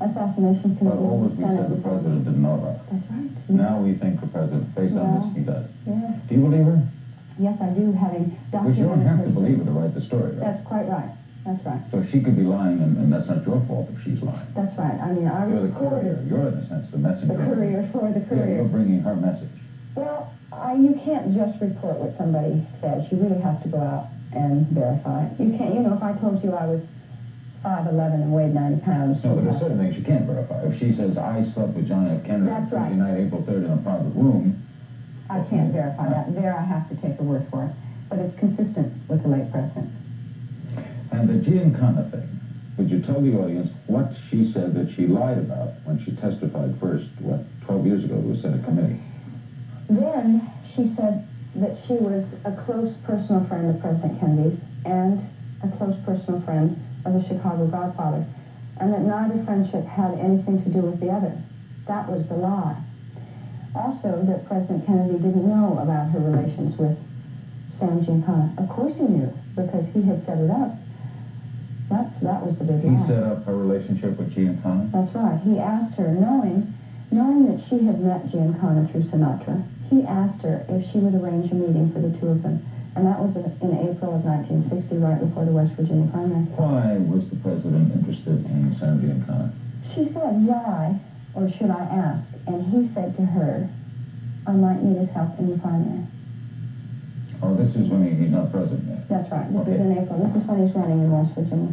Assassination But Committee. always we said the president didn't know about it. That's right. Now we think the president, based on this, he does. Yeah. Do you believe her? Yes, I do, having documented. Because you don't have to believe her to write the story, right? That's quite right. That's right. So she could be lying, and that's not your fault if she's lying. That's right. I mean, I You're the courier. You're, in a sense, the messenger. The courier for the courier. Yeah, you're bringing her message. Well, you can't just report what somebody says. You really have to go out and verify it. You can't, if I told you I was 5'11" and weighed 90 pounds. No, but there's certain things you can't verify. If she says, I slept with John F. Kennedy on Tuesday night, April 3rd, in a private room... I can't verify that. There I have to take her word for it. But it's consistent with the late president. And the Giancana thing, would you tell the audience what she said that she lied about when she testified first, 12 years ago to a Senate committee? Then she said that she was a close personal friend of President Kennedy's and a close personal friend of the Chicago Godfather, and that neither friendship had anything to do with the other. That was the lie. Also, that President Kennedy didn't know about her relations with Sam Giancana. Of course he knew, because he had set it up. That was the big lie. He set up her relationship with Giancana? That's right. He asked her, knowing that she had met Giancana through Sinatra, he asked her if she would arrange a meeting for the two of them. And that was in April of 1960, right before the West Virginia primary. Why was the president interested in Sam Giancana? She said, why, or should I ask? And he said to her, I might need his help in the primary. Oh, this is when he's not president yet? That's right. This is in April. This is when he's running in West Virginia.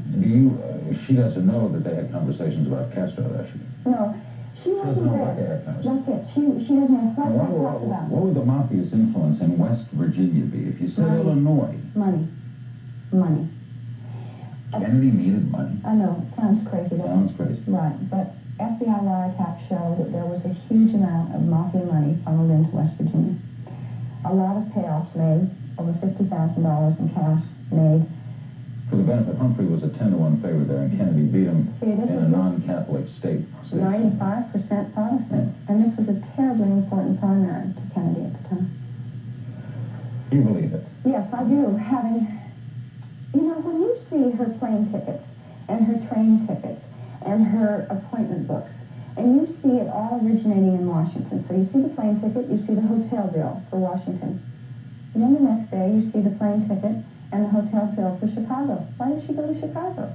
She doesn't know that they had conversations about Castro, does she? No. She doesn't know what they had conversations. That's it. She doesn't know what they talked about. What would the mafia's influence in West Virginia be? If you said Illinois... Money. Kennedy needed money. I know. It sounds crazy. Sounds crazy. Right. But FBI wiretaps show that there was a huge amount of mafia money funneled into West Virginia. A lot of payoffs made, over $50,000 in cash made. For the benefit, Humphrey was a 10-to-1 favorite there, and Kennedy beat him in a non-Catholic state. 95% Protestant. And this was a terribly important primary to Kennedy at the time. You believe it? Yes, I do. When you see her plane tickets and her train tickets and her appointment books, and you see it all originating in Washington. So you see the plane ticket, you see the hotel bill for Washington. And then the next day you see the plane ticket and the hotel bill for Chicago. Why did she go to Chicago?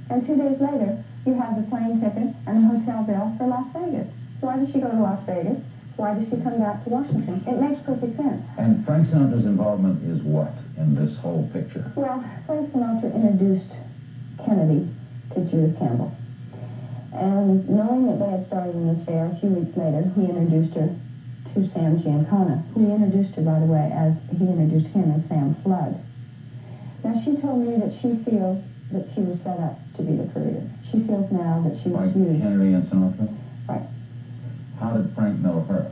And 2 days later, you have the plane ticket and the hotel bill for Las Vegas. Why did she go to Las Vegas? Why did she come back to Washington? It makes perfect sense. And Frank Sinatra's involvement is what in this whole picture? Well, Frank Sinatra introduced Kennedy to Judith Campbell. And knowing that they had started an affair, a few weeks later, he introduced her to Sam Giancana, who he introduced her, by the way, as he introduced him as Sam Flood. Now, she told me that she feels that she was set up to be the courier. She feels now that she was used. Kennedy and Sinatra? Right. How did Frank know her?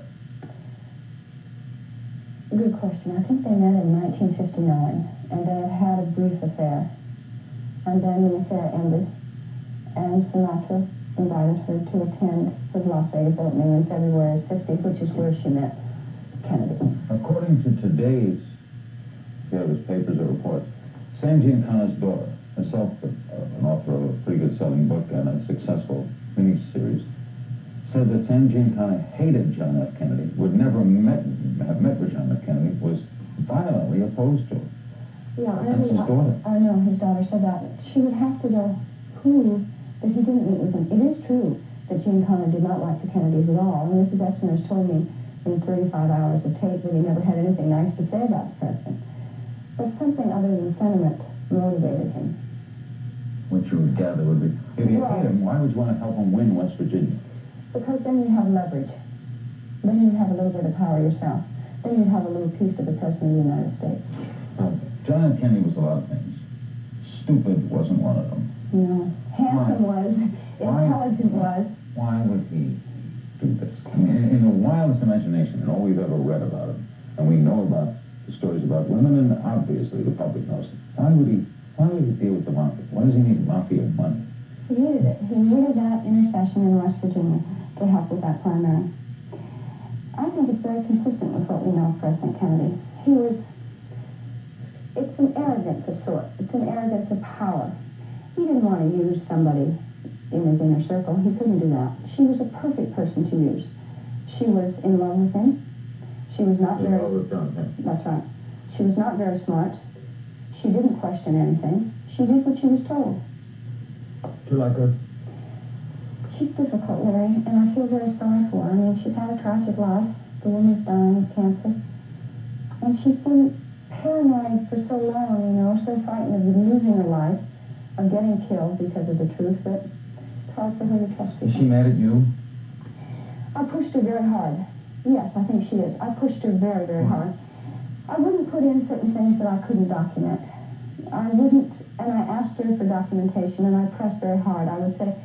Good question. I think they met in 1959, and they had a brief affair. And then the affair ended, and Sinatra invited her to attend his Las Vegas opening in February of 60, which is where she met Kennedy. According to today's various papers or reports, Sam Giancana's daughter, herself an author of a pretty good selling book and a successful miniseries, said that Sam Giancana hated John F. Kennedy, would never have met with John F. Kennedy, was violently opposed to him. Yeah, that's his daughter. I know, his daughter said that. She would have to go prove that he didn't meet with him. It is true that Giancana did not like the Kennedys at all, and Mrs. Exner has told me in 35 hours of tape that he never had anything nice to say about the president. But something other than sentiment motivated him. Which you would gather would be, if you hate him, why would you want to help him win West Virginia? Because then you have leverage. Then you have a little bit of power yourself. Then you have a little piece of the President of the United States. John F. Kennedy was a lot of things. Stupid wasn't one of them. No. Handsome was. Intelligent was. Why would he do this? I mean, in the wildest imagination, and all we've ever read about him, and we know about the stories about women, and obviously the public knows it. Why would he deal with the mafia? Why does he need mafia money? He needed it. He needed that intercession in West Virginia to help with that primary. I think it's very consistent with what we know of President Kennedy. It's an arrogance of sort. It's an arrogance of power. He didn't want to use somebody, in his inner circle. He couldn't do that. She was a perfect person to use. She was in love with him. She was not very... That's right. She was not very smart. She didn't question anything. She did what she was told. Do you like her? She's difficult, Larry, and I feel very sorry for her. I mean, she's had a tragic life. The woman's dying of cancer. And she's been paranoid for so long, you know, so frightened of losing her life, of getting killed because of the truth, that it's hard for her to trust people. Is she mad at you? I pushed her very hard. Yes, I think she is. I pushed her very, very hard. I wouldn't put in certain things that I couldn't document. I wouldn't, and I asked her for documentation, and I pressed very hard. I would say,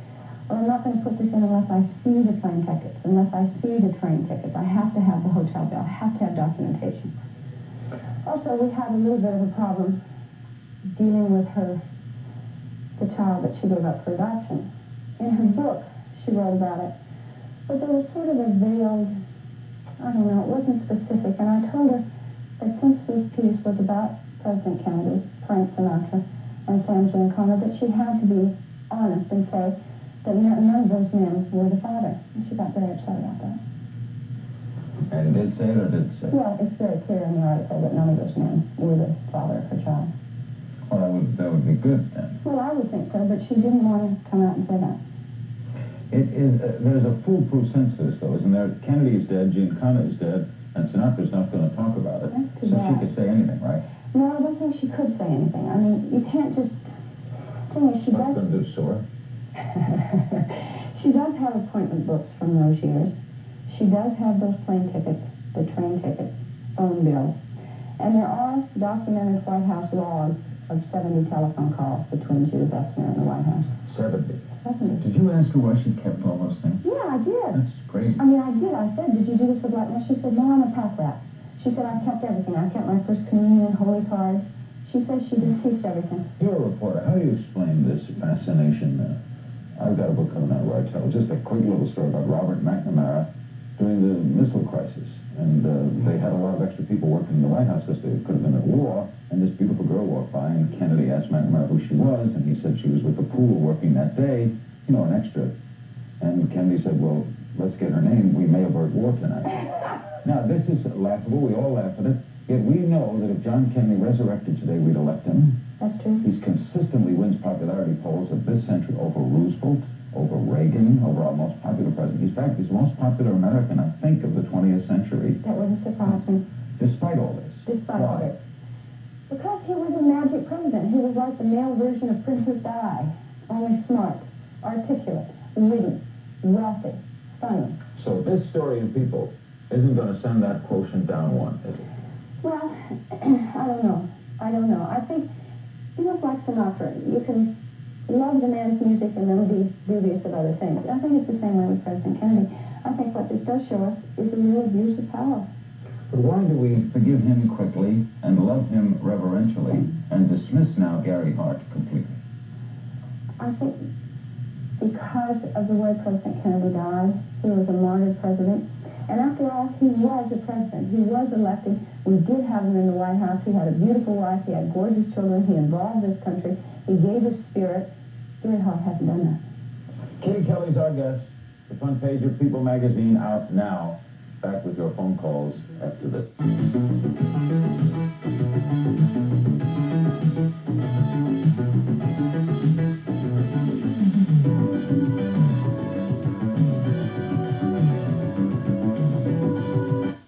well, I'm not going to put this in unless I see the plane tickets, unless I see the train tickets. I have to have the hotel bill. I have to have documentation. Also, we had a little bit of a problem dealing with her, the child that she gave up for adoption. In her book, she wrote about it. But there was sort of a veiled, I don't know, it wasn't specific. And I told her that since this piece was about President Kennedy, Frank Sinatra, and Sam Giancana, that she had to be honest and say that none of those men were the father. And she got very upset about that. And did say it or did say it? Well, it's very clear in the article that none of those men were the father of her child. Well, that would be good then. Well, I would think so, but she didn't want to come out and say that. It is, there's a foolproof sense to this, though, isn't there? Kennedy is dead, Giancana is dead, and Sinatra's not going to talk about it. So she could say anything, right? No, I don't think she could say anything. I mean, you can't just... The thing is, she What's does... going to do, sore? She does have appointment books from those years. She does have those plane tickets, the train tickets, phone bills. And there are documented White House logs of 70 telephone calls between Judith Exner and the White House. 70? 70. Did you ask her why she kept all those things? Yeah, I did. That's crazy. I mean, I did. I said, did you do this with blackmail? She said, no, I'm a pack rat. She said, I kept everything. I kept my first communion, holy cards. She says she just keeps everything. You're a reporter. How do you explain this fascination? I've got a book coming out where I tell just a quick little story about Robert McNamara during the missile crisis. And they had a lot of extra people working in the White House because it could have been at war. And this beautiful girl walked by, and Kennedy asked McNamara who she was, and he said she was with the pool working that day, you know, an extra. And Kennedy said, well, let's get her name. We may avert war tonight. Now, this is laughable. We all laugh at it. Yet we know that if John Kennedy resurrected today, we'd elect him. That's true. He consistently wins popularity polls of this century over Roosevelt, over Reagan, over our most popular president. In fact, he's the most popular American, I think, of the 20th century. That wouldn't surprise me. Despite all this. Despite all this. Because he was a magic president. He was like the male version of Princess Di. Only smart, articulate, witty, wealthy, funny. So this story in People isn't going to send that quotient down one, is it? Well, I don't know. I don't know. I think, you know, it's like Sinatra. You can love the man's music and then be dubious of other things. I think it's the same way with President Kennedy. I think what this does show us is a real abuse of power. But why do we forgive him quickly and love him reverentially and dismiss now Gary Hart completely? I think because of the way President Kennedy died, he was a martyred president. And after all, he was a president. He was elected. We did have him in the White House. He had a beautiful wife. He had gorgeous children. He involved this country. He gave his spirit. Gary Hart hasn't done that. Kitty Kelley's our guest. The front page of People magazine out now. Back with your phone calls after this.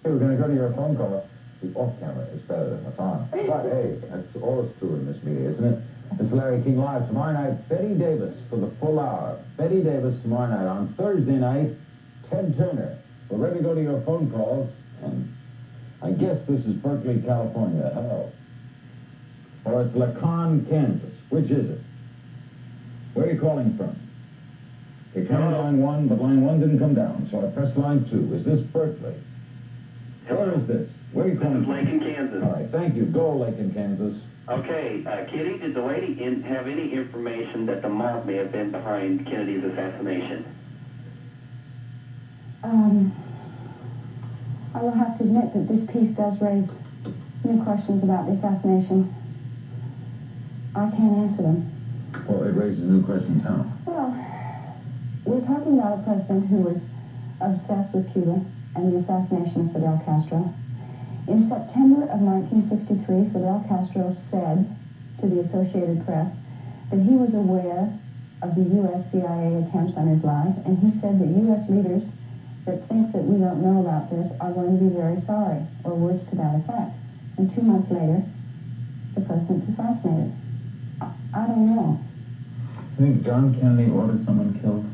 We're going to go to your phone call. The off camera is better than what's on. But hey, that's always true in this media, isn't it? It's Larry King Live. Tomorrow night, Betty Davis for the full hour. Betty Davis tomorrow night. On Thursday night, Ted Turner. We're ready to go to your phone calls. And I guess this is Berkeley, California. Hello. Or it's Lacan, Kansas. Which is it? Where are you calling from? They came line 1, but line 1 didn't come down, so I pressed line 2. Is this Berkeley? Hello. Where is this? Where are you calling from? Lake in Kansas. All right, thank you. Go, Lake in Kansas. Okay, Kitty, did the lady have any information that the mob may have been behind Kennedy's assassination? I will have to admit that this piece does raise new questions about the assassination. I can't answer them. Well, it raises new questions, how? Well, We're talking about a president who was obsessed with Cuba and the assassination of Fidel Castro. In September of 1963, Fidel Castro said to the Associated Press that he was aware of the U.S. CIA attempts on his life, and he said that U.S. leaders that think that we don't know about this are going to be very sorry, or words to that effect. And 2 months later, the president's assassinated. I don't know. I think John Kennedy ordered someone killed.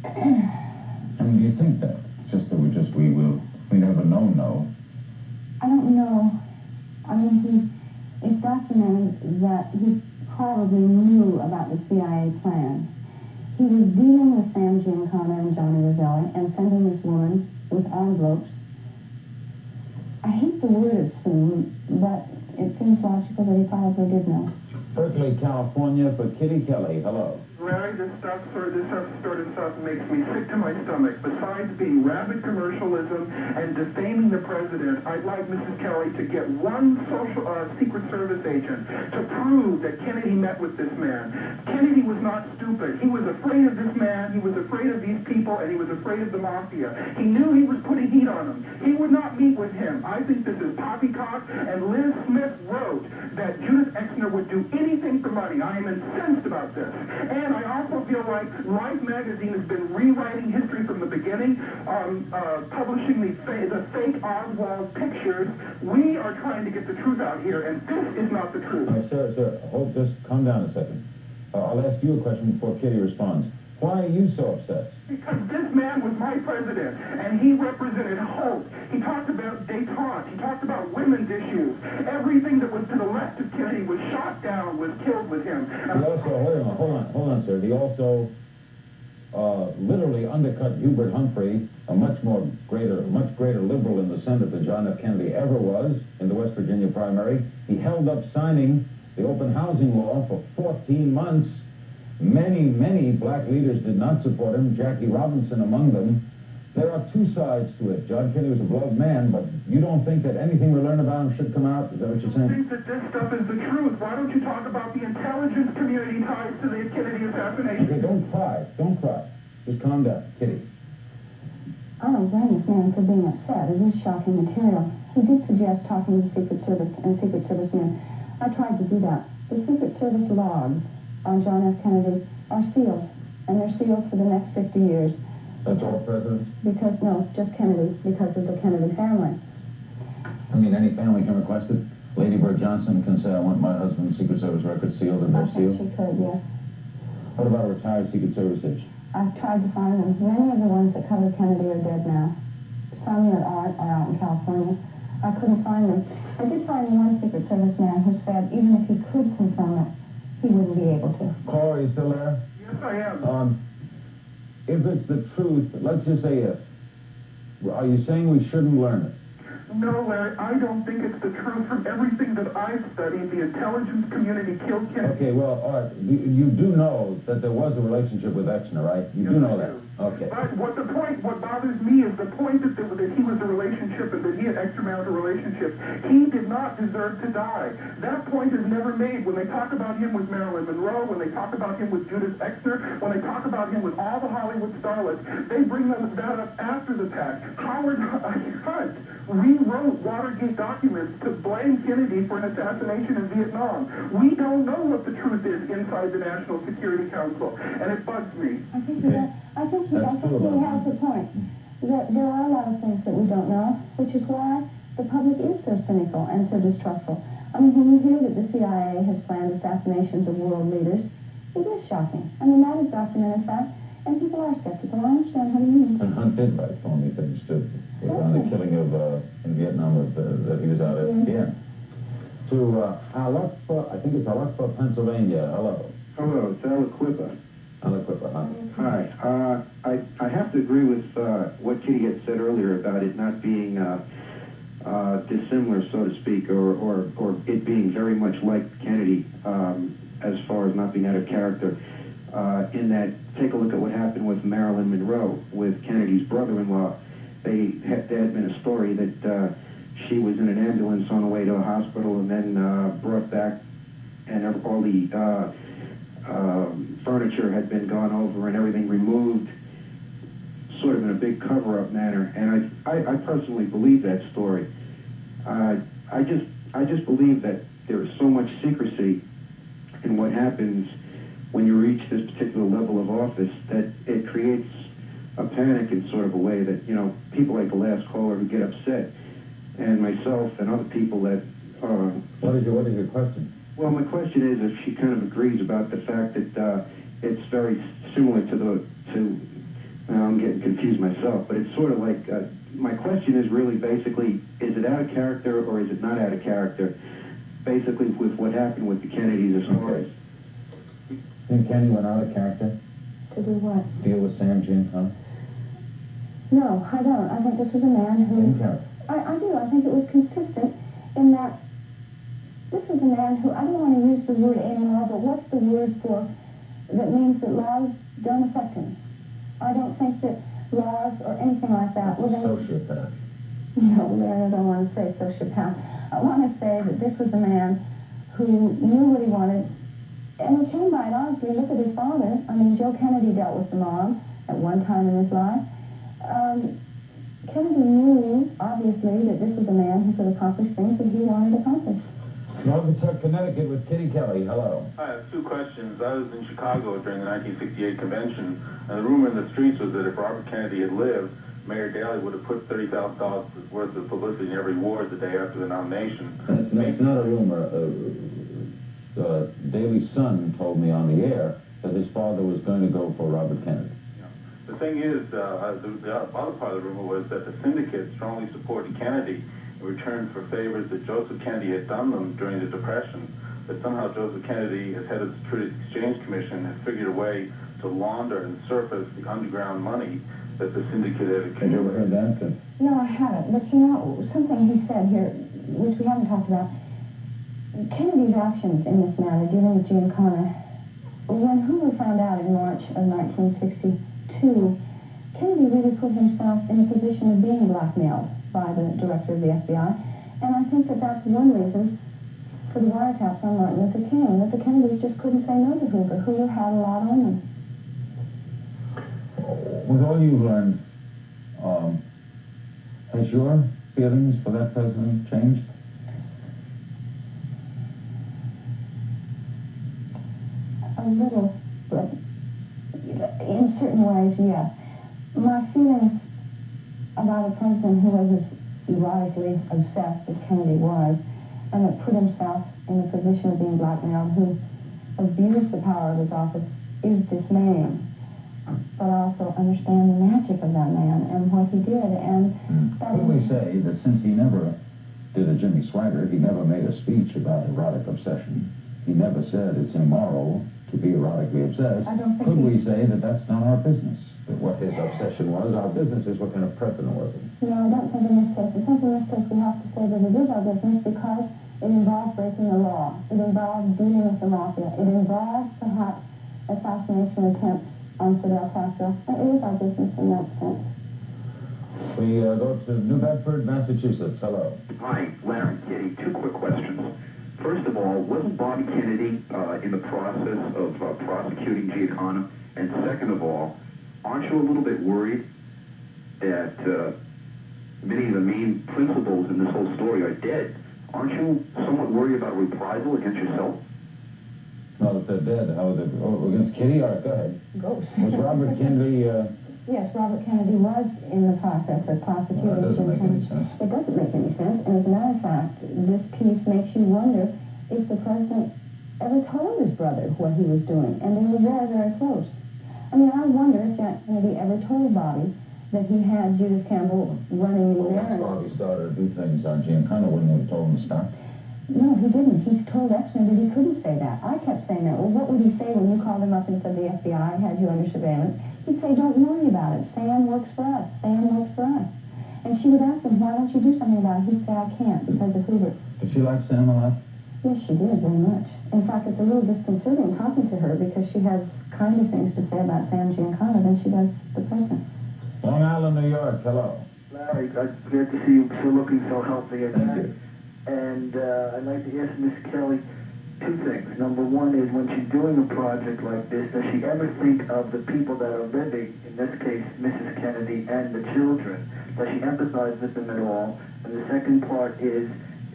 I mean, do you think that? Just that we never know. I don't know. I mean, it's documented that he probably knew about the CIA plan. He was dealing with Sam Giancana and Johnny Roselli and sending this woman with envelopes. I hate the word assume, but it seems logical that he probably did know. Berkeley, California, for Kitty Kelley. Hello. Larry, this sort of stuff makes me sick to my stomach. Besides being rabid commercialism and defaming the president, I'd like Mrs. Kelley to get one Secret Service agent to prove that Kennedy met with this man. Kennedy was not stupid. He was afraid of this man, he was afraid of these people, and he was afraid of the mafia. He knew he was putting heat on him. He would not meet with him. I think this is poppycock, and Liz Smith wrote that Judith Exner would do anything for money. I am incensed about this. And I also feel like Life magazine has been rewriting history from the beginning, publishing the fake Oswald pictures. We are trying to get the truth out here, and this is not the truth. Sir, just calm down a second. I'll ask you a question before Kitty responds. Why are you so upset? Because this man was my president, and he represented hope. He talked about détente. He talked about women's issues. Everything that was to the left of Kennedy was shot down, was killed with him. He also, hold on, sir. He also literally undercut Hubert Humphrey, a much greater liberal in the Senate than John F. Kennedy ever was in the West Virginia primary. He held up signing the open housing law for 14 months. Many black leaders did not support him, Jackie Robinson among them. There are two sides to it. John Kennedy was a beloved man, but you don't think that anything we learn about him should come out? Is that what you're saying? I think that this stuff is the truth. Why don't you talk about the intelligence community ties to the Kennedy assassination? Okay, don't cry. Just calm down. Kitty. I don't blame this man for being upset. It is shocking material. He did suggest talking to the Secret Service and Secret Service men. I tried to do that. The Secret Service logs on John F. Kennedy are sealed, and they're sealed for the next 50 years. That's all presidents? No, just Kennedy, because of the Kennedy family. I mean, any family can request it. Lady Bird Johnson can say, I want my husband's Secret Service records sealed, and they're sealed. She could, yes. What about a retired Secret Service agent? I've tried to find them. Many of the ones that covered Kennedy are dead now. Some that aren't are out in California. I couldn't find them. I did find one Secret Service man who said even if he could confirm it, he wouldn't be able to. Cora, are you still there? Yes, I am. If it's the truth, let's just say if. Are you saying we shouldn't learn it? No, Larry, I don't think it's the truth. From everything that I've studied, the intelligence community killed Kennedy. Okay, well, all right. You do know that there was a relationship with Exner, right? You do know that. Okay. But what bothers me is the point that he was a relationship and that he and Exner had a relationship. He did not deserve to die. That point is never made. When they talk about him with Marilyn Monroe, when they talk about him with Judith Exner, when they talk about him with all the Hollywood starlets, they bring that up after the fact. Howard Hunt rewrote Watergate documents to blame Kennedy for an assassination in Vietnam. We don't know what the truth is inside the National Security Council, and it bugs me. I think he has a point. There are a lot of things that we don't know, which is why the public is so cynical and so distrustful. I mean, when you hear that the CIA has planned assassinations of world leaders, it is shocking. I mean, that is documented fact, and people are skeptical. I understand what he means. And Hunt did write phony things, too. On the killing of, in Vietnam, that he was out at the end. To I think it's Alakpa, Pennsylvania. Hello. Hello, it's Aliquippa. Aliquippa, huh? Hi. I have to agree with what Kitty had said earlier about it not being dissimilar, so to speak, or it being very much like Kennedy as far as not being out of character. In that, take a look at what happened with Marilyn Monroe, with Kennedy's brother-in-law. There had been a story that she was in an ambulance on the way to a hospital and then brought back, and all the furniture had been gone over and everything removed, sort of in a big cover-up manner. And I personally believe that story. I just believe that there is so much secrecy in what happens when you reach this particular level of office that it creates a panic in sort of a way that, you know, people like the last caller who get upset, and myself and other people that... What is your question? Well, my question is if she kind of agrees about the fact that it's very similar to I'm getting confused myself, but it's sort of like, my question is really basically, is it out of character or is it not out of character? Basically with what happened with the Kennedys as far as... Think Kennedy went out of character? To do what? Deal with Sam Giancana? No, I don't. I think this was a man who... In character? I do. I think it was consistent in that this was a man who, I don't want to use the word amoral, but what's the word for, that means that laws don't affect him? I don't think that laws or anything like that were going to... Sociopath. No, Larry, I don't want to say sociopath. I want to say that this was a man who knew what he wanted, and he came by it honestly. Look at his father. I mean, Joe Kennedy dealt with the mob at one time in his life. Kennedy knew, obviously, that this was a man who could accomplish things that he wanted to accomplish. Northern Connecticut with Kitty Kelley. Hello. I have two questions. I was in Chicago during the 1968 convention, and the rumor in the streets was that if Robert Kennedy had lived, Mayor Daley would have put $30,000 worth of publicity in every ward the day after the nomination. That's not a rumor. Daily Sun told me on the air that his father was going to go for Robert Kennedy. The thing is, the other part of the rumor was that the syndicate strongly supported Kennedy in return for favors that Joseph Kennedy had done them during the Depression, that somehow Joseph Kennedy, as head of the Securities Exchange Commission, had figured a way to launder and surface the underground money that the syndicate had accumulated. Have you ever heard that? No, I haven't. But you know, something he said here, which we haven't talked about, Kennedy's actions in this matter, dealing with Giancana, when Hoover found out in March of 1962, Kennedy really put himself in a position of being blackmailed by the director of the FBI. And I think that that's one reason for the wiretaps on Martin Luther King, that the Kennedys just couldn't say no to Hoover. Hoover had a lot on them. With all you've learned, has your feelings for that president changed? A little, but in certain ways, yes. My feelings about a president who was as erotically obsessed as Kennedy was, and that put himself in the position of being blackmailed, who abused the power of his office, is dismaying. But I also understand the magic of that man and what he did. And Could we say that since he never did a Jimmy Swaggart, he never made a speech about erotic obsession, he never said it's immoral to be erotically obsessed, could we say that that's not our business? That what his obsession was, our business is what kind of president was he? No, I don't think in this case. I think in this case we have to say that it is our business because it involved breaking the law. It involved dealing with the mafia. It involved, perhaps, assassination attempts on Fidel Castro. It is our business in that sense. We go to New Bedford, Massachusetts. Hello. Hi, Larry, Kitty. Two quick questions. First of all, wasn't Bobby Kennedy in the process of prosecuting Giancana? And second of all, aren't you a little bit worried that many of the main principals in this whole story are dead? Aren't you somewhat worried about reprisal against yourself? No, if they're dead. Against Kitty? All right, go ahead. Ghost. Was Robert Kennedy... Yes, Robert Kennedy was in the process of prosecuting That doesn't make any Giancana. sense. It doesn't make any sense. And as a matter of fact, this piece makes you wonder if the president ever told his brother what he was doing. And they were very, very close. I mean, I wonder if Jack Kennedy ever told Bobby that he had Judith Campbell running the errands. Bobby started to do things on Giancana, wouldn't have told him to stop. No, he didn't. He's told Exner that he couldn't say that. I kept saying that. Well, what would he say when you called him up and said the FBI had you under surveillance? He'd say, don't worry about it. Sam works for us. Sam works for us. And she would ask him, why don't you do something about it? He'd say, I can't because of Hoover. Did she like Sam a lot? Yes, she did, very much. In fact, it's a little disconcerting talking to her because she has kinder things to say about Sam Giancana than she does the president. Long Island, New York. Hello. Larry, it's good to see you still looking so healthy again. Thank you. And I'd like to ask Miss Kelley, Two things. Number one is when she's doing a project like this, does she ever think of the people that are living, in this case, Mrs. Kennedy and the children? Does she empathize with them at all? And the second part is,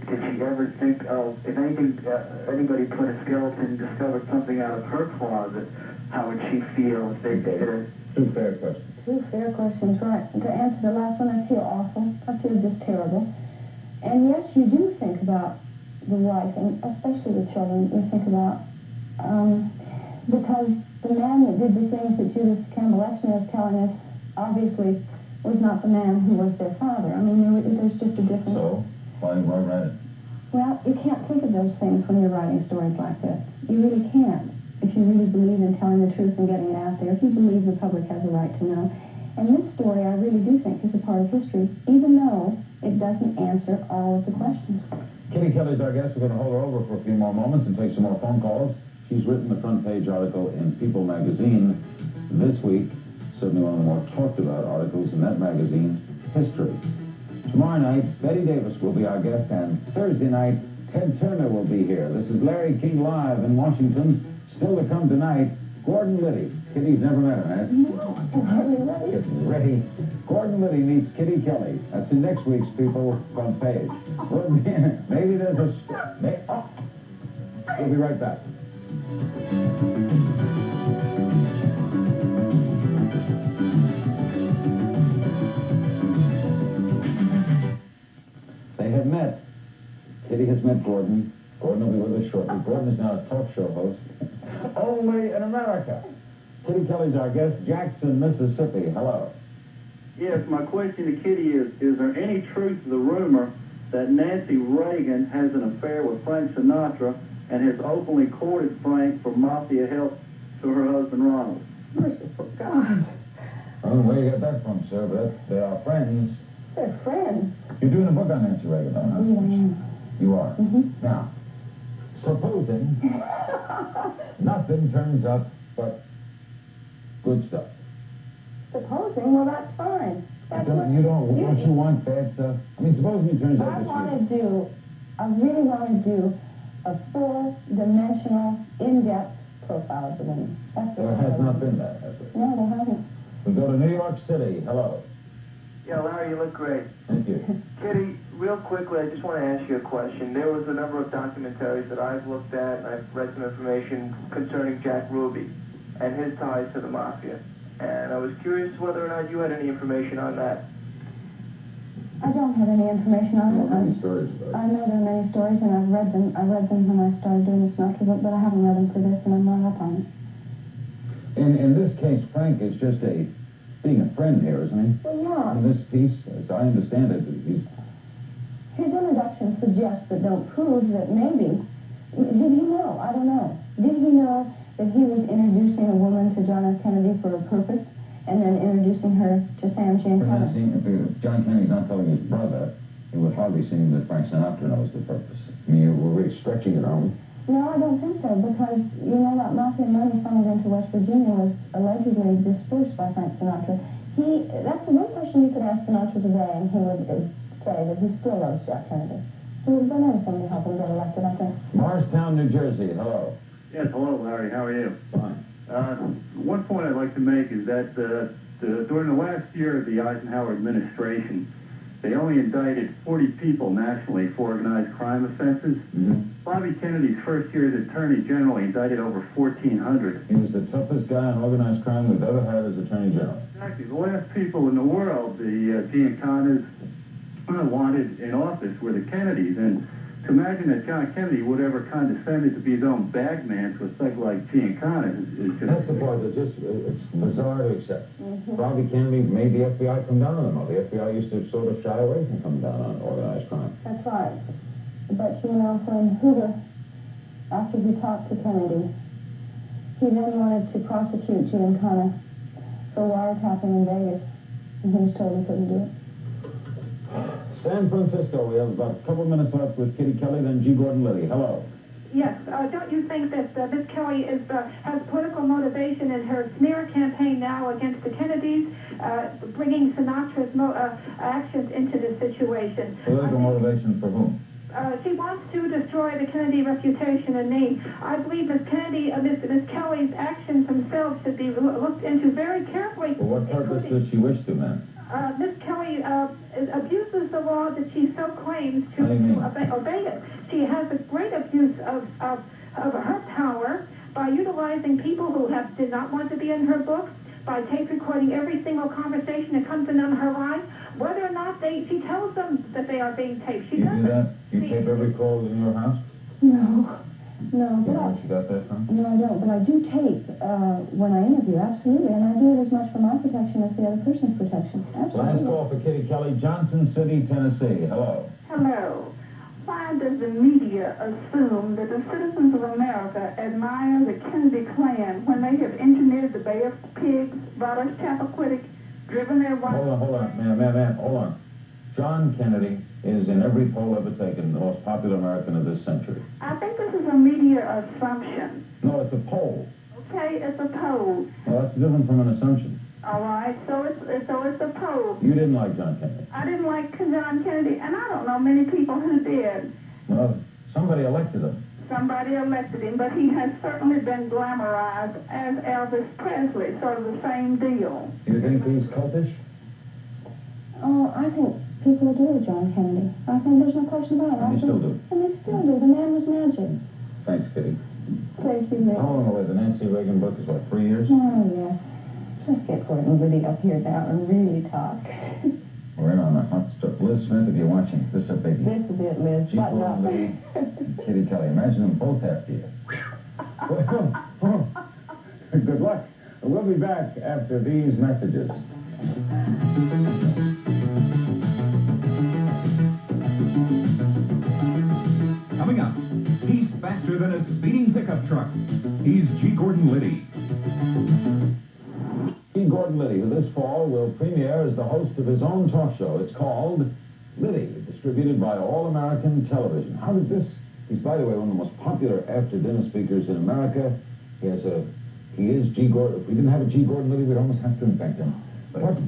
did she ever think of, if anything, anybody put a skeleton, discovered something out of her closet, how would she feel if they did it? Two fair questions. Two fair questions, right. To answer the last one, I feel awful. I feel just terrible. And yes, you do think about the wife, and especially the children. You think about, because the man that did the things that Judith Campbell Exner is telling us, obviously, was not the man who was their father. I mean, there's just a difference. So, why write it? Well, you can't think of those things when you're writing stories like this. You really can't. If you really believe in telling the truth and getting it out there, if you believe the public has a right to know. And this story, I really do think, is a part of history, even though it doesn't answer all of the questions. Kitty Kelley's our guest. We're going to hold her over for a few more moments and take some more phone calls. She's written the front page article in People magazine this week. Certainly one of the more talked about articles in that magazine's history. Tomorrow night, Betty Davis will be our guest, and Thursday night, Ted Turner will be here. This is Larry King live in Washington. Still to come tonight, Gordon Liddy. Kitty's never met him, has No, Getting ready. Gordon Liddy meets Kitty Kelley. That's in next week's People front page. Well, maybe there's a... We'll be right back. They have met. Kitty has met Gordon. Gordon will be with us shortly. Gordon is now a talk show host. Only in America. Kitty Kelley's our guest, Jackson, Mississippi. Hello. Yes, my question to Kitty is there any truth to the rumor that Nancy Reagan has an affair with Frank Sinatra and has openly courted Frank for mafia help to her husband Ronald? merciful God. I don't know where you got that from, sir, but they are friends. They're friends. You're doing a book on Nancy Reagan, though, huh? Yes, I am. You are? Mm-hmm. Now, supposing nothing turns up but good stuff. Supposing, well, that's fine. That's Don't you want bad stuff? I mean, supposing it turns out I really want to do a full-dimensional, in-depth profile of the woman. That's There has not been that, has there? No, there hasn't. We go to New York City. Hello. Yeah, Larry, you look great. Thank you. Kitty, real quickly, I just want to ask you a question. There was a number of documentaries that I've looked at, and I've read some information concerning Jack Ruby and his ties to the mafia. And I was curious whether or not you had any information on that. I don't have any information on it. Many stories about it. I know there are many stories, and I've read them. I read them when I started doing the Sinatra book, but I haven't read them for this, and I'm not up on it. In this case, Frank is just being a friend here, isn't he? Well, yeah. In this piece, as I understand it, he's... His introduction suggests, but don't prove, that maybe... Did he know? I don't know. Did he know that he was introducing a woman to John F. Kennedy for a purpose, and then introducing her to Sam Giancana? If John Kennedy's not telling his brother, it would hardly seem that Frank Sinatra knows the purpose. I mean, we're really stretching it, aren't we? No, I don't think so, because, you know, that mafia money funneled into West Virginia was allegedly dispersed by Frank Sinatra. That's the one question you could ask Sinatra today, and he would say that he still loves Jack Kennedy. He would have done anything to help him get elected, I think. Morristown, New Jersey. Hello. Yes, hello, Larry. How are you? Fine. One point I'd like to make is that during the last year of the Eisenhower administration, they only indicted 40 people nationally for organized crime offenses. Mm-hmm. Bobby Kennedy's first year as Attorney General, he indicted over 1,400. He was the toughest guy on organized crime we've ever had as Attorney General. Exactly. The last people in the world, the Giancanas wanted in office were the Kennedys. And to imagine that John Kennedy would ever condescended to be his own bagman to a thug like Giancana is just... That's the part that it's bizarre to accept. Mm-hmm. Bobby Kennedy made the FBI come down on him. The FBI used to sort of shy away from coming down on organized crime. That's right. But, you know, when Hoover, after he talked to Kennedy, he then wanted to prosecute Giancana for wiretapping in Vegas, and he was told he couldn't do it. San Francisco, we have about a couple minutes left with Kitty Kelley, then G. Gordon Liddy. Hello. Yes, don't you think that Ms. Kelley has political motivation in her smear campaign now against the Kennedys, bringing Sinatra's actions into this situation? Political motivation for whom? she wants to destroy the Kennedy reputation and name. I believe Miss Kennedy, Miss Kelley's actions themselves should be looked into very carefully. For what purpose does she wish to, ma'am? Miss Kelley abuses the law that she so claims to obey it. She has a great abuse of her power by utilizing people who did not want to be in her books, by tape recording every single conversation that comes in on her line, whether or not she tells them that they are being taped. She You doesn't. do that? You tape every call in your house? No. You know where she got that from? No, I don't, but I do tape when I interview, absolutely, and I do it as much for my protection as the other person's protection. Last Absolutely. call for Kitty Kelley, Johnson City, Tennessee. Hello. Hello. Why does the media assume that the citizens of America admire the Kennedy clan when they have engineered the Bay of Pigs, brought us Chappaquiddick, driven their wives... Hold on, ma'am, hold on. John Kennedy is in every poll ever taken the most popular American of this century. I think this is a media assumption. No, it's a poll. Okay, it's a poll. Well, that's different from an assumption. All right, so it's a poll. You didn't like John Kennedy. I didn't like John Kennedy, and I don't know many people who did. Well, somebody elected him. Somebody elected him, but he has certainly been glamorized as Elvis Presley, sort of the same deal. You think he's cultish? Oh, I think people adore John Kennedy. I think there's no question about it. And they still do. And they still do. The man was magic. Thanks, Kitty. Thank you, Nick. How long away? The Nancy Reagan book is, what, 3 years? Oh, yes. Let's get Gordon and Liddy up here now and really talk. We're in on a hot stuff. Liz Smith, if you're watching, this is a biggie. This is it, Liz. Button up. Liddy, Kitty Kelley. Imagine them both after you. Good luck. We'll be back after these messages. Coming up, he's faster than a speeding pickup truck. He's G. Gordon Liddy. G. Gordon Liddy, who this fall will premiere as the host of his own talk show. It's called Liddy, distributed by All American Television. How did this... He's, by the way, one of the most popular after-dinner speakers in America. He is G. Gordon... If we didn't have a G. Gordon Liddy, we'd almost have to invent him.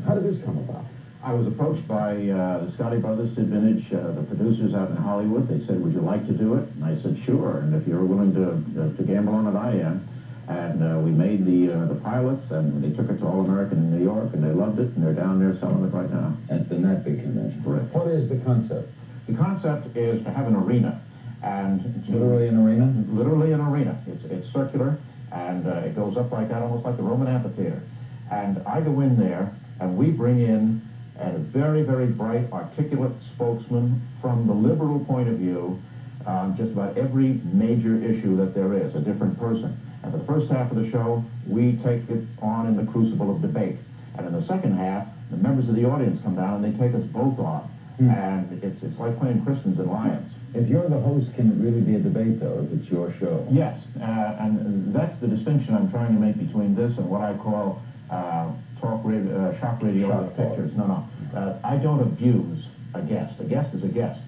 How did this come about? I was approached by the Scotti Brothers, Sid Vintage, the producers out in Hollywood. They said, would you like to do it? And I said, sure. And if you're willing to gamble on it, I am. And we made the pilots, and they took it to All American in New York, and they loved it, and they're down there selling it right now. At the NATBIG convention. Correct. What is the concept? The concept is to have an arena. And Literally an arena? Literally an arena. It's circular, and it goes up like that, almost like the Roman amphitheater. And I go in there, and we bring in a very, very bright, articulate spokesman from the liberal point of view on just about every major issue that there is, a different person. And for the first half of the show, we take it on in the crucible of debate. And in the second half, the members of the audience come down and they take us both on. And it's like playing Christians and Lions. If you're the host, can it really be a debate, though, if it's your show? Yes, and that's the distinction I'm trying to make between this and what I call shock radio with pictures. No. I don't abuse a guest. A guest is a guest.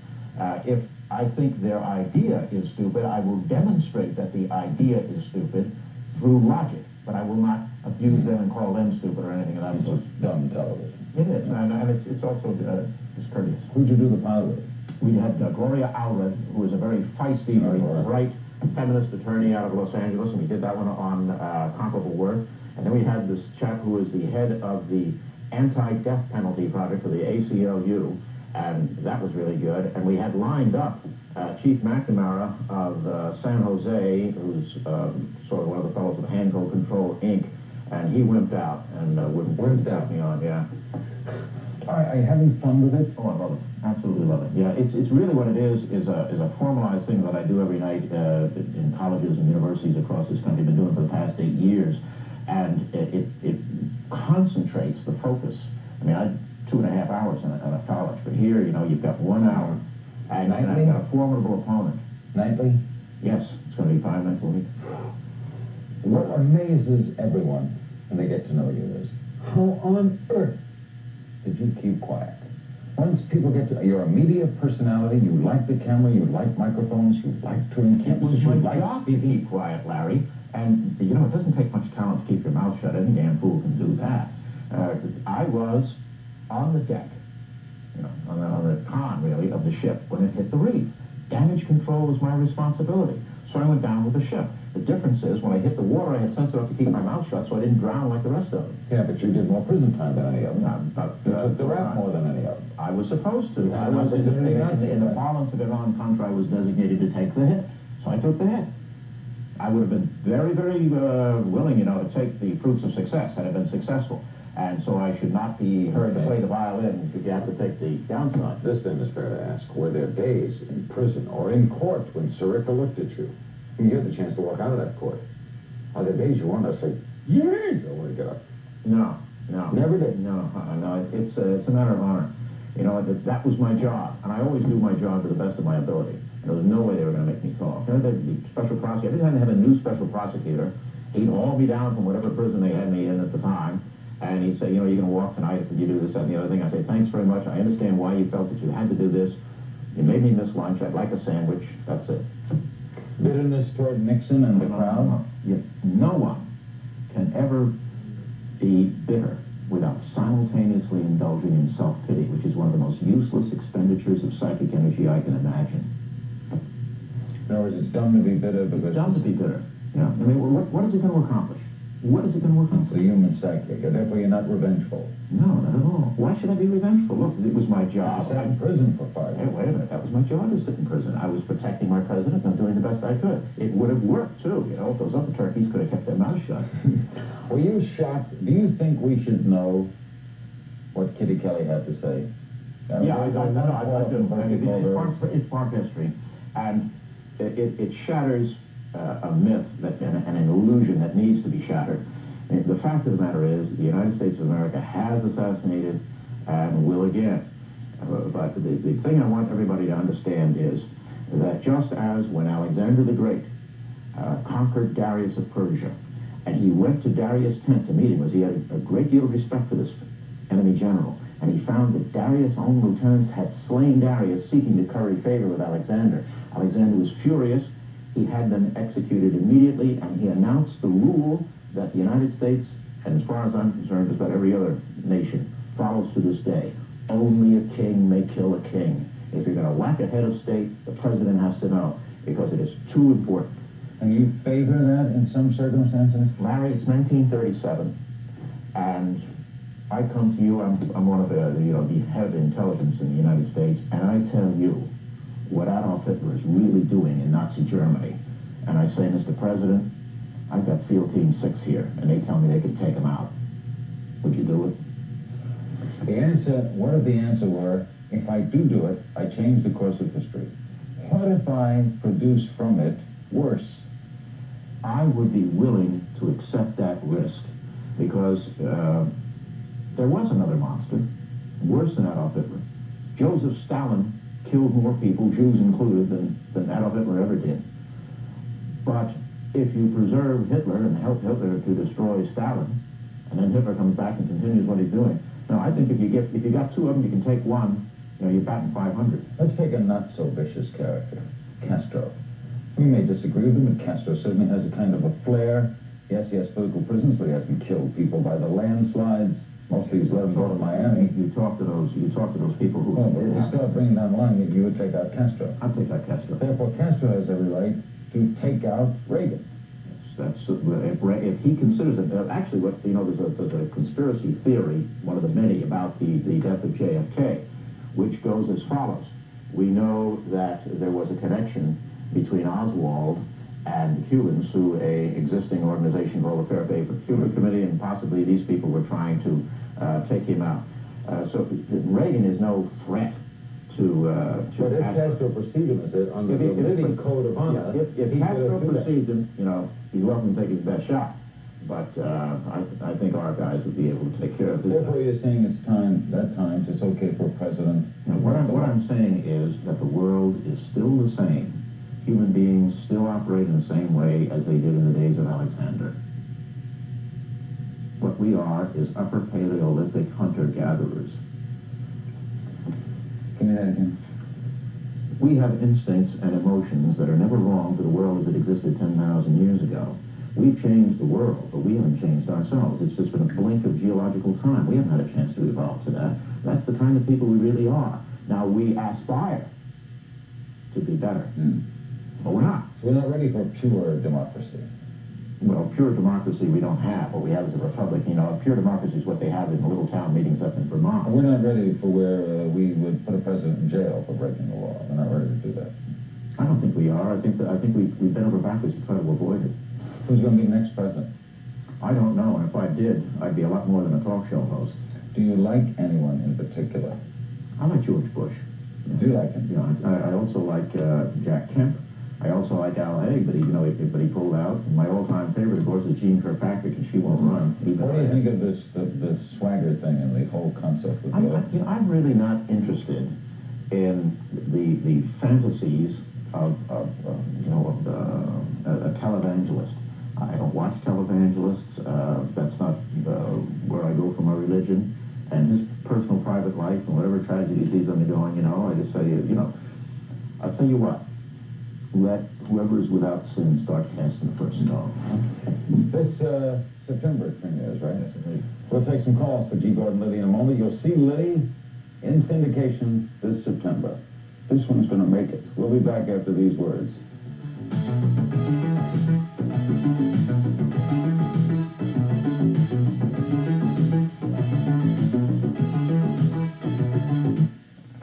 If I think their idea is stupid, I will demonstrate that the idea is stupid through logic, but I will not abuse them and call them stupid or anything of that sort. It's dumb television. It is, and it's also discourteous. Who'd you do the pilot with? We had Gloria Allred, who is a very feisty, very bright feminist attorney out of Los Angeles, and we did that one on comparable work. And then we had this chap who is the head of the anti-death penalty project for the ACLU, and that was really good. And we had lined up Chief McNamara of San Jose, who's sort of one of the fellows of Handle Control, Inc., and he wimped out and wouldn't take me on, yeah. Are you having fun with it? Oh, I love it. Absolutely love it. Yeah, it's really what it is a formalized thing that I do every night in colleges and universities across this country. I've been doing it for the past 8 years. And it concentrates the focus. I mean, I had 2.5 hours in a college, but here, you've got 1 hour, and I've got a formidable opponent. Nightly? Yes, it's going to be 5 nights a week. What amazes everyone when they get to know you is, how on earth did you keep quiet? Once people get to... You're a media personality, you like the camera, you like microphones, you like touring campuses, you like speaking. Keep quiet, Larry. And, it doesn't take much talent to keep your mouth shut. Any damn fool can do that. I was on the deck, on the con, really, of the ship when it hit the reef. Damage control was my responsibility. So I went down with the ship. The difference is, when I hit the water, I had sense enough to keep my mouth shut so I didn't drown like the rest of them. Yeah, but you did more prison time than any of them. You took the rap more than any of them. I was supposed to. Yeah, I was in the right. parlance of Iran Contra, I was designated to take the hit. So I took the hit. I would have been very, very willing, you know, to take the fruits of success had I been successful. And so I should not be heard to play the violin if you have to take the downside. This then is fair to ask. Were there days in prison or in court when Sirica looked at you and you had the chance to walk out of that court? Are there days you want to say, yes, I want to get up? No. Never did? No. It's a matter of honor. You know, that was my job, and I always do my job to the best of my ability. And there was no way they were going to make me talk. You know, the special prosecutor, every time they have a new special prosecutor, he'd haul me down from whatever prison they had me in at the time, and he'd say, you know, you're going to walk tonight if you do this, that, and the other thing. I say, thanks very much. I understand why you felt that you had to do this. You made me miss lunch. I'd like a sandwich. That's it. Bitterness toward Nixon and the crowd? No one can ever be bitter without simultaneously indulging in self-pity, which is one of the most useless expenditures of psychic energy I can imagine. In other words, it's dumb to be bitter because... It's dumb to be bitter. Yeah. I mean, what is it going to accomplish? What is it going to accomplish? It's the human psyche. Therefore, you're not revengeful. No, not at all. Why should I be revengeful? Look, it was my job. You sat in prison for 5 years. Hey, wait a minute. That was my job to sit in prison. I was protecting my president and doing the best I could. It would have worked, too. You know, if those other turkeys could have kept their mouths shut. Were you shocked? Do you think we should know what Kitty Kelley had to say? Yeah, I do. I mean, it's part history. And it shatters a myth and an illusion that needs to be shattered. And the fact of the matter is, the United States of America has assassinated and will again. But the thing I want everybody to understand is that just as when Alexander the Great conquered Darius of Persia, and he went to Darius' tent to meet him, because he had a great deal of respect for this enemy general, and he found that Darius' own lieutenants had slain Darius, seeking to curry favor with Alexander. Alexander was furious. He had them executed immediately, and he announced the rule that the United States, and as far as I'm concerned, just about every other nation, follows to this day. Only a king may kill a king. If you're going to whack a head of state, the president has to know, because it is too important. And you favor that in some circumstances? Larry, it's 1937, and I come to you, I'm one of the head of intelligence in the United States, and I tell you what Adolf Hitler is really doing in Nazi Germany. And I say, Mr. President, I've got SEAL Team 6 here, and they tell me they can take him out. Would you do it? The answer, what if the answer were, if I do it, I change the course of history? What if I produce from it worse? I would be willing to accept that risk, because there was another monster, worse than Adolf Hitler. Joseph Stalin killed more people, Jews included, than Adolf Hitler ever did. But if you preserve Hitler and help Hitler to destroy Stalin, and then Hitler comes back and continues what he's doing, now I think if you got two of them, you can take one, you know, you're batting 500. Let's take a not-so-vicious character, Castro. We may disagree with him, but Castro certainly has a kind of a flair. Yes, he has political prisoners, but he hasn't killed people by the landslides. Mostly he's let them go to Miami. You talk to those people who... Well, but if you start bringing down the line, you would take out Castro. I'd take out Castro. Therefore, Castro has every right to take out Reagan. If he considers it, actually, there's a conspiracy theory, one of the many, about the death of JFK, which goes as follows. We know that there was a connection between Oswald and the Cubans through a existing organization called the Fair Cuba Committee, and possibly these people were trying to take him out. So Reagan is no threat to but if Castro perceived him as it under the Liddy Code of Honor, if Castro perceived him, you know, he's welcome to take his best shot. But I think our guys would be able to take care of this. Therefore, you're saying it's okay for a president. Now, what I'm saying is that the world is still the same. Human beings still operate in the same way as they did in the days of Alexander. What we are is upper Paleolithic hunter-gatherers. Give me that again. We have instincts and emotions that are never wrong to the world as it existed 10,000 years ago. We've changed the world, but we haven't changed ourselves. It's just been a blink of geological time. We haven't had a chance to evolve to that. That's the kind of people we really are. Now, we aspire to be better. But we're not. So we're not ready for pure democracy. Well, pure democracy we don't have. What we have is a republic. You know, pure democracy is what they have in the little town meetings up in Vermont. We're not ready for where we would put a president in jail for breaking the law. We're not ready to do that. I don't think we are. I think we've been over backwards to try to avoid it. Who's going to be the next president? I don't know, and if I did, I'd be a lot more than a talk show host. Do you like anyone in particular? I like George Bush. Do you like him? You know, I also like Jack Kemp. I also like Al Haig, but he pulled out. My all-time favorite, of course, is Jean Kirkpatrick, and she won't run. What do you think of the swagger thing and the whole concept of I'm really not interested in the fantasies of a televangelist. I don't watch televangelists. That's not where I go for my religion. And his personal private life and whatever tragedies he's undergoing, I just say, I'll tell you what. Let whoever is without sin start casting the first stone. This September premieres, right? Yes, indeed. We'll take some calls for G. Gordon Liddy in a moment. You'll see Liddy in syndication this September. This one's going to make it. We'll be back after these words.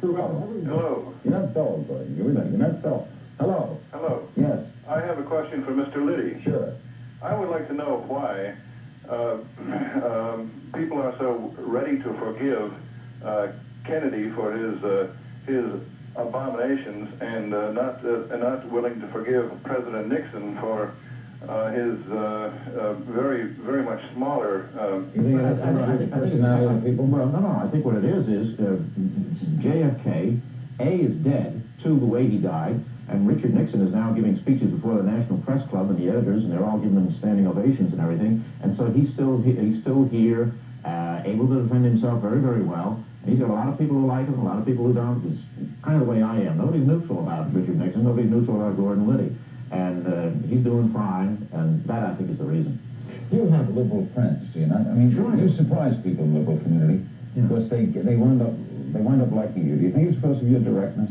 Hello. You're not dull, Gordon. You're not dull. Hello. Hello. Yes. I have a question for Mr. Liddy. Sure. I would like to know why people are so ready to forgive Kennedy for his abominations and not willing to forgive President Nixon for his very, very much smaller. You think that's the personality of people? Well, no. I think what it is JFK, A, is dead, 2, the way he died, and Richard Nixon is now giving speeches before the National Press Club and the editors, and they're all giving him standing ovations and everything. And so he's still here, able to defend himself very, very well. And he's got a lot of people who like him, a lot of people who don't. It's kind of the way I am. Nobody's neutral about Richard Nixon. Nobody's neutral about Gordon Liddy. And he's doing fine, and that, I think, is the reason. You have liberal friends, do you not? I mean, sure. You surprise people in the liberal community because they wind up liking you. Do you think it's because of your directness?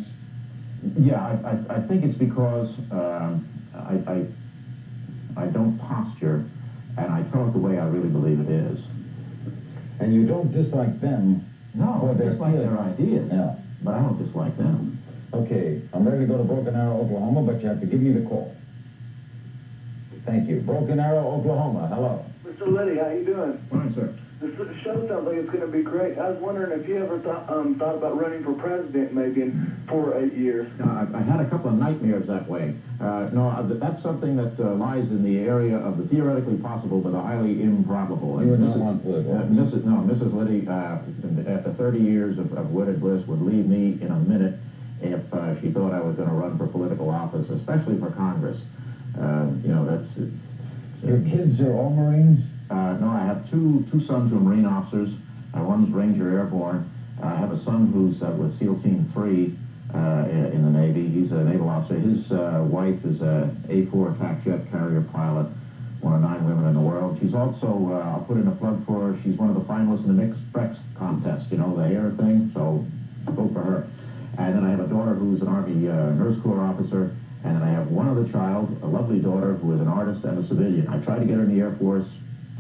Yeah, I think it's because I don't posture, and I tell it the way I really believe it is. And you don't dislike them? No, I dislike their ideas, yeah. But I don't dislike them. Okay, I'm ready to go to Broken Arrow, Oklahoma, but you have to give me the call. Thank you. Broken Arrow, Oklahoma. Hello. Mr. Liddy, how you doing? Fine, sir. This show sounds like it's going to be great. I was wondering if you ever thought about running for president maybe in 4 or 8 years. I had a couple of nightmares that way. That's something that lies in the area of the theoretically possible but the highly improbable. You are not on political. Mrs. Liddy, after 30 years of wedded bliss, would leave me in a minute if she thought I was going to run for political office, especially for Congress. That's... Your kids are all Marines? No, I have two sons who are Marine officers. One's Ranger Airborne. I have a son who's with SEAL Team 3 in the Navy. He's a naval officer. His wife is a A-4 attack jet carrier pilot, one of 9 women in the world. She's also, I'll put in a plug for her, she's one of the finalists in the mixed brex contest, the hair thing, so I'll vote for her. And then I have a daughter who's an Army Nurse Corps officer. And then I have one other child, a lovely daughter, who is an artist and a civilian. I tried to get her in the Air Force.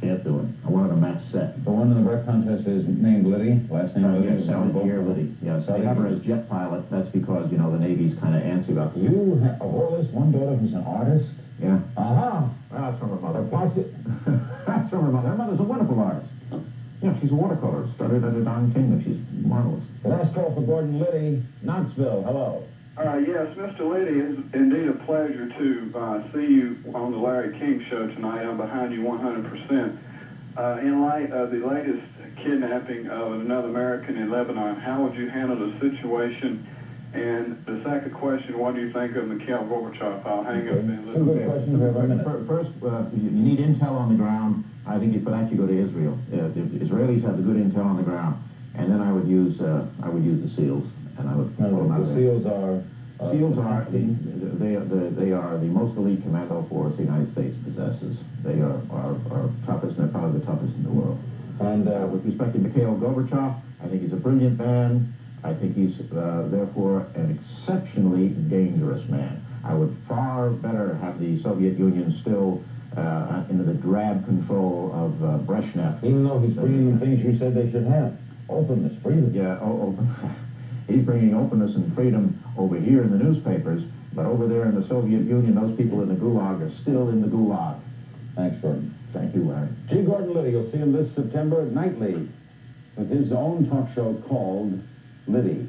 Can't do it. I wanted a match set. The one in the rec contest is named Liddy, last name Liddy. Yes, Liddy. Yes, I have her as jet pilot. That's because, the Navy's kind of antsy about the... You have all this one daughter who's an artist? Yeah. Aha! Well, that's from her mother. That's That's from her mother. Her mother's a wonderful artist. Yeah, she's a watercolorist. Studied under Don Kingman. She's marvelous. The last call for Gordon Liddy, Knoxville. Hello. Yes, Mr. Liddy, it's indeed a pleasure to see you on the Larry King Show tonight. I'm behind you 100%. In light of the latest kidnapping of another American in Lebanon, how would you handle the situation? And the second question, what do you think of Mikhail Gorbachev? I'll hang up and listen. Two good questions. We have a minute. First, you need intel on the ground. I think for that you go to Israel. The Israelis have the good intel on the ground, and then I would use the SEALs. And I would the SEALs are... SEALs are they are the most elite commando force the United States possesses. They are toughest, and they're probably the toughest in the world. And with respect to Mikhail Gorbachev, I think he's a brilliant man. I think he's, therefore, an exceptionally dangerous man. I would far better have the Soviet Union still into the drab control of Brezhnev. Even though he's bringing things you said they should have. Openness, freedom. Yeah, open. He's bringing openness and freedom over here in the newspapers, but over there in the Soviet Union, those people in the Gulag are still in the Gulag. Thanks, Gordon. Thank you, Larry. G. Gordon Liddy, you'll see him this September nightly with his own talk show called Liddy.